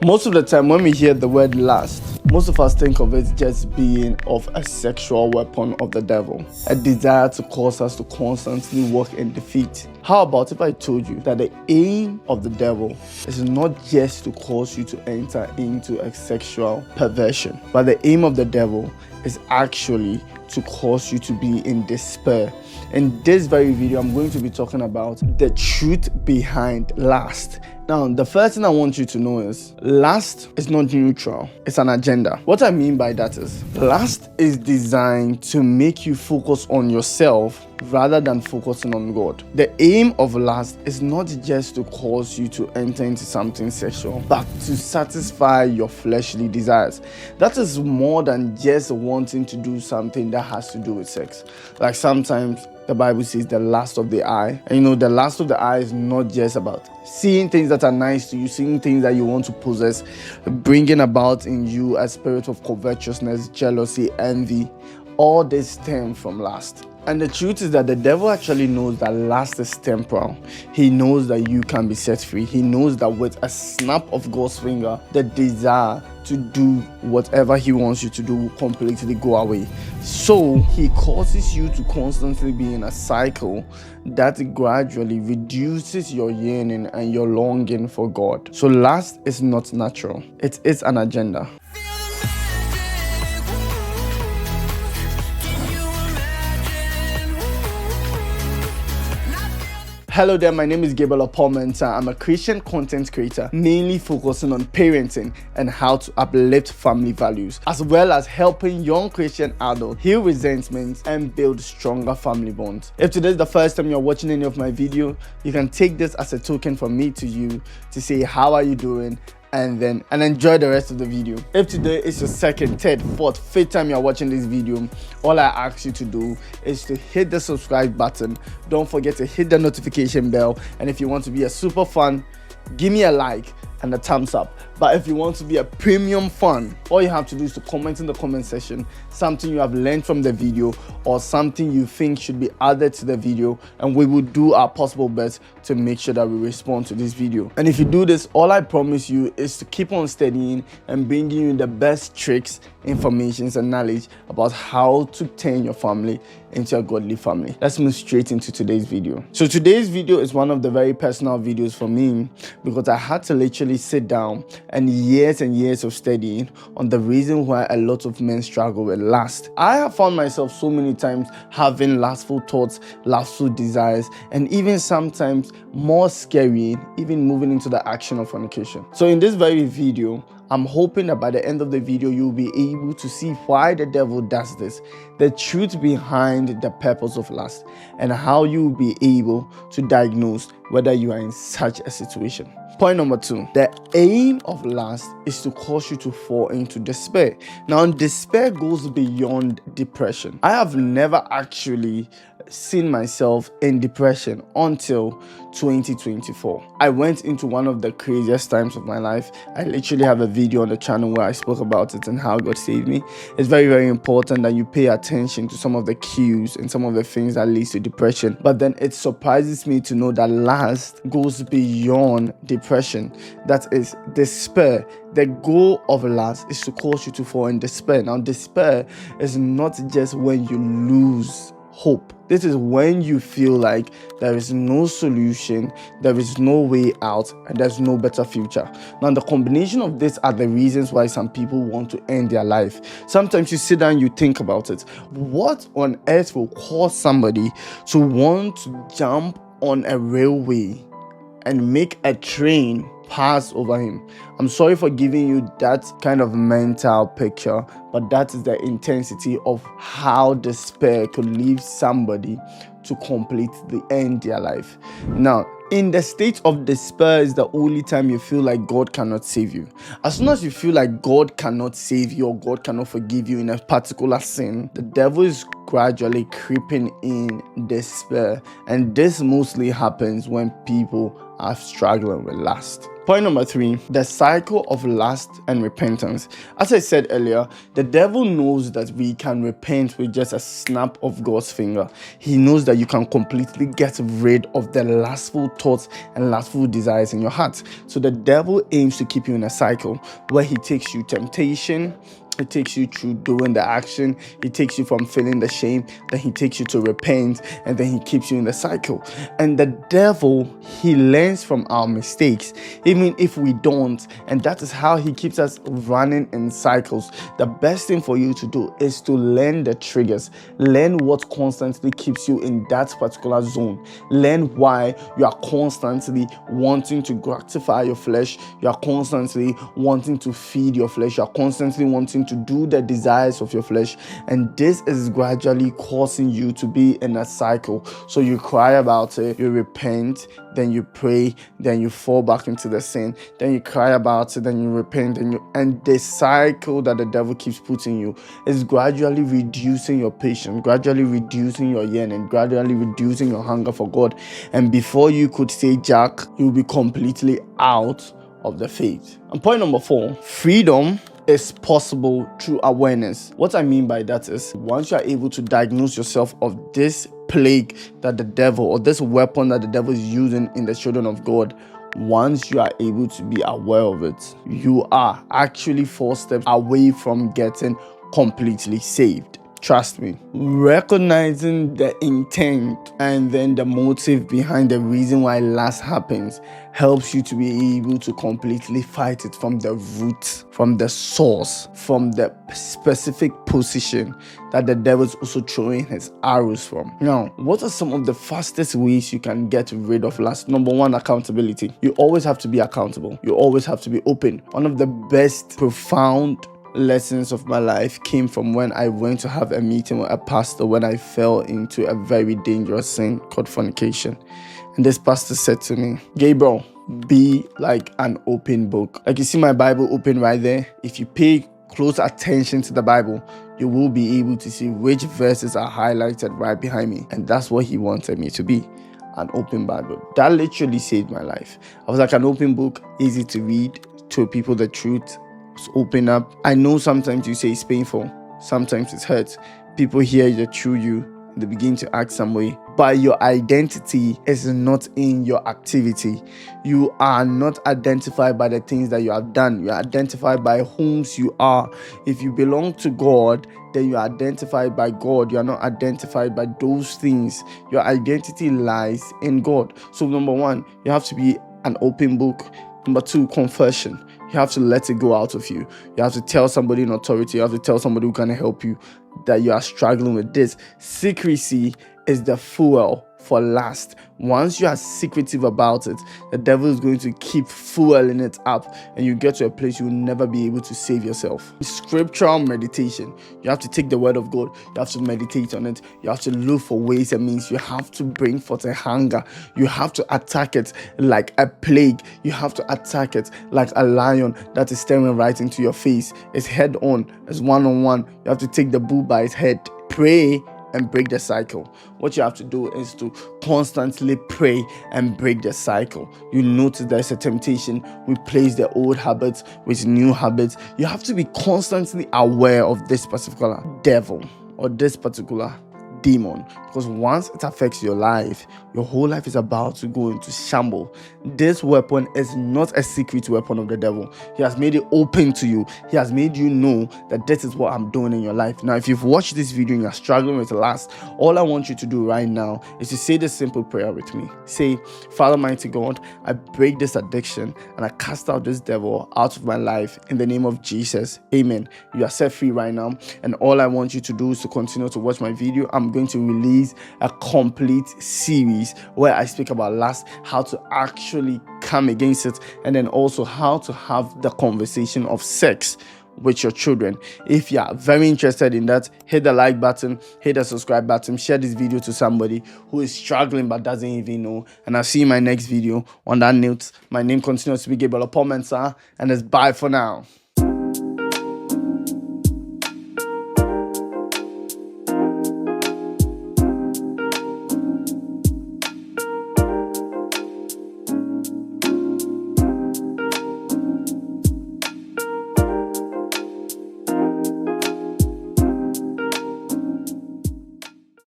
Most of the time when we hear the word lust, most of us think of it just being of a sexual weapon of the devil, a desire to cause us to constantly walk in defeat. How about if I told you that the aim of the devil is not just to cause you to enter into a sexual perversion, but the aim of the devil is actually to cause you to be in despair. In this very video, I'm going to be talking about the truth behind lust. Now, the first thing I want you to know is lust is not neutral, it's an agenda. What I mean by that is lust is designed to make you focus on yourself rather than focusing on God. The aim of lust is not just to cause you to enter into something sexual, but to satisfy your fleshly desires. That is more than just wanting to do something that has to do with sex. Like sometimes the Bible says the lust of the eye. And the lust of the eye is not just about seeing things that are nice to you, seeing things that you want to possess, bringing about in you a spirit of covetousness, jealousy, envy. All this stem from lust. And the truth is that the devil actually knows that lust is temporal. He knows that you can be set free. He knows that with a snap of God's finger, the desire to do whatever he wants you to do will completely go away. So he causes you to constantly be in a cycle that gradually reduces your yearning and your longing for God. So lust is not natural. It is an agenda. Hello there, my name is Gabriel Oppong-Mensah. I'm a Christian content creator, mainly focusing on parenting and how to uplift family values, as well as helping young Christian adults heal resentments and build stronger family bonds. If today is the first time you're watching any of my videos, you can take this as a token from me to you to say, how are you doing? And enjoy the rest of the video. If today is your second, third, fourth, fifth time you're watching this video, all I ask you to do is to hit the subscribe button. Don't forget to hit the notification bell. And if you want to be a super fan, give me a like and a thumbs up. But if you want to be a premium fan, all you have to do is to comment in the comment section something you have learned from the video or something you think should be added to the video, and we will do our possible best to make sure that we respond to this video. And if you do this, all I promise you is to keep on studying and bringing you the best tricks, informations and knowledge about how to turn your family into a godly family. Let's move straight into today's video. So today's video is one of the very personal videos for me because I had to literally sit down and years of studying on the reason why a lot of men struggle with lust. I have found myself so many times having lustful thoughts, lustful desires, and even sometimes more scary, even moving into the action of fornication. So in this very video, I'm hoping that by the end of the video, you'll be able to see why the devil does this, the truth behind the purpose of lust, and how you'll be able to diagnose whether you are in such a situation. Point number 2, the aim of lust is to cause you to fall into despair. Now, despair goes beyond depression. I have never actually seen myself in depression until 2024. I went into one of the craziest times of my life. I literally have a video on the channel where I spoke about it and how God saved me. It's very, very important that you pay attention to some of the cues and some of the things that leads to depression. But then it surprises me to know that lust goes beyond depression. That is despair. The goal of lust is to cause you to fall in despair. Now, despair is not just when you lose hope. This is when you feel like there is no solution, there is no way out, and there's no better future. Now, the combination of this are the reasons why some people want to end their life. Sometimes you sit down and you think about it. What on earth will cause somebody to want to jump on a railway and make a train pass over him? I'm sorry for giving you that kind of mental picture, but that is the intensity of how despair could leave somebody to completely end their life. Now, in the state of despair is the only time you feel like God cannot save you. As soon as you feel like God cannot save you or God cannot forgive you in a particular sin, the devil is gradually creeping in despair. And this mostly happens when people are struggling with lust. Point number 3, the cycle of lust and repentance. As I said earlier, the devil knows that we can repent with just a snap of God's finger. He knows that you can completely get rid of the lustful thoughts and lustful desires in your heart. So the devil aims to keep you in a cycle where he takes you temptation, it takes you through doing the action, it takes you from feeling the shame, then he takes you to repent, and then he keeps you in the cycle. And the devil, he learns from our mistakes, even if we don't, and that is how he keeps us running in cycles. The best thing for you to do is to learn the triggers, learn what constantly keeps you in that particular zone, learn why you are constantly wanting to gratify your flesh, you are constantly wanting to feed your flesh, you are constantly wanting to do the desires of your flesh, and this is gradually causing you to be in a cycle. So you cry about it, you repent, then you pray, then you fall back into the sin, then you cry about it, then you repent, and the cycle that the devil keeps putting you is gradually reducing your patience, gradually reducing your yearning, gradually reducing your hunger for God, and before you could say jack, you'll be completely out of the faith. And point number 4, freedom is possible through awareness. What I mean by that is, once you are able to diagnose yourself of this plague that the devil, or this weapon that the devil is using in the children of God, once you are able to be aware of it, you are actually 4 steps away from getting completely saved. Trust me. Recognizing the intent and then the motive behind the reason why lust happens helps you to be able to completely fight it from the root, from the source, from the specific position that the devil's also throwing his arrows from. Now, what are some of the fastest ways you can get rid of lust? Number 1, accountability. You always have to be accountable. You always have to be open. One of the best profound lessons of my life came from when I went to have a meeting with a pastor when I fell into a very dangerous sin called fornication. And this pastor said to me, Gabriel, be like an open book. Like you see my Bible open right there. If you pay close attention to the Bible, you will be able to see which verses are highlighted right behind me. And that's what he wanted me to be. An open Bible. That literally saved my life. I was like an open book, easy to read, told people the truth, open up. I know sometimes you say it's painful, sometimes it hurts. People hear the true you, they begin to act some way, but your identity is not in your activity. You are not identified by the things that you have done. You are identified by whom you are. If you belong to God, then you are identified by God. You are not identified by those things. Your identity lies in God. So number 1, you have to be an open book. Number 2, confession. You have to let it go out of you. You have to tell somebody in authority. You have to tell somebody who can help you that you are struggling with this. Secrecy is the fuel for lust. Once you are secretive about it, the devil is going to keep fueling it up, and you get to a place you will never be able to save yourself. Scriptural meditation. You have to take the word of God. You have to meditate on it. You have to look for ways and means. You have to bring forth a hunger. You have to attack it like a plague. You have to attack it like a lion that is staring right into your face. It's head on. It's one-on-one. You have to take the bull by its head. Pray and break the cycle. What you have to do is to constantly pray and break the cycle. You notice there's a temptation. Replace the old habits with new habits. You have to be constantly aware of this particular devil or this particular demon, because once it affects your life, your whole life is about to go into shambles. This weapon is not a secret weapon of the devil. He has made it open to you. He has made you know that this is what I'm doing in your life. Now, if you've watched this video and you're struggling with lust, all I want you to do right now is to say this simple prayer with me. Say, Father, mighty God, I break this addiction and I cast out this devil out of my life in the name of Jesus. Amen. You are set free right now, and all I want you to do is to continue to watch my video. I'm going to release a complete series where I speak about lust, how to actually come against it, and then also how to have the conversation of sex with your children. If you are very interested in that, hit the like button, hit the subscribe button, share this video to somebody who is struggling but doesn't even know, and I'll see you in my next video. On that note, my name continues to be Gabriel Oppong-Mensah, and it's bye for now.